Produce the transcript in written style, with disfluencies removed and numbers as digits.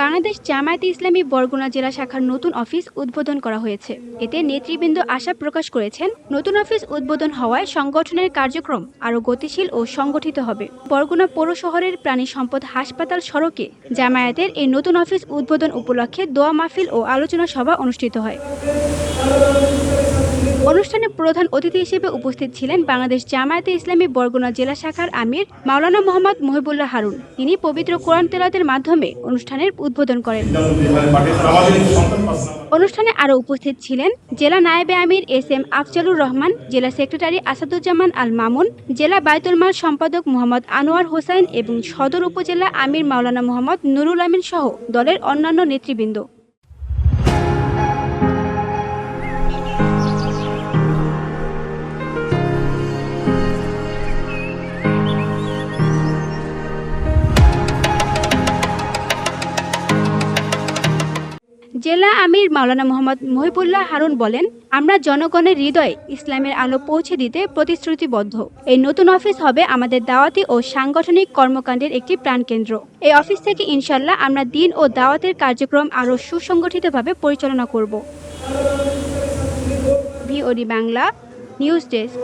বাংলাদেশ জামায়াতে ইসলামী বরগুনা জেলা শাখার নতুন অফিস উদ্বোধন করা হয়েছে। এতে নেতৃবৃন্দ আশা প্রকাশ করেছেন, নতুন অফিস উদ্বোধন হওয়ায় সংগঠনের কার্যক্রম আরও গতিশীল ও সংগঠিত হবে। বরগুনা পৌর শহরের প্রাণী সম্পদ হাসপাতাল সড়কে জামায়াতের এই নতুন অফিস উদ্বোধন উপলক্ষে দোয়া মাহফিল ও আলোচনা সভা অনুষ্ঠিত হয়। অনুষ্ঠানে প্রধান অতিথি হিসেবে উপস্থিত ছিলেন বাংলাদেশ জামায়াতে ইসলামী বরগুনা জেলা শাখার আমির মাওলানা মোহাম্মদ মহিবুল্লাহ হারুন। তিনি পবিত্র কোরআন তেলাওয়াতের মাধ্যমে অনুষ্ঠানের উদ্বোধন করেন। অনুষ্ঠানে আরও উপস্থিত ছিলেন জেলা নায়েবে আমির এস.এম. আফজালুর রহমান, জেলা সেক্রেটারি আসাদুজ্জামান আল মামুন, জেলা বায়তুল মাল সম্পাদক মোহাম্মদ আনোয়ার হোসাইন এবং সদর উপজেলা আমির মাওলানা মোহাম্মদ নুরুল আমিন সহ দলের অন্যান্য নেতৃবৃন্দ। জেলা আমির মাওলানা মোহাম্মদ মহিবুল্লাহ হারুন বলেন, আমরা জনগণের হৃদয়ে ইসলামের আলো পৌঁছে দিতে প্রতিশ্রুতিবদ্ধ। এই নতুন অফিস হবে আমাদের দাওয়াতি ও সাংগঠনিক কর্মকাণ্ডের একটি প্রাণকেন্দ্র। এই অফিস থেকে ইনশাল্লাহ আমরা দ্বীন ও দাওয়াতের কার্যক্রম আরও সুসংগঠিতভাবে পরিচালনা করব। VOD Bangla news desk.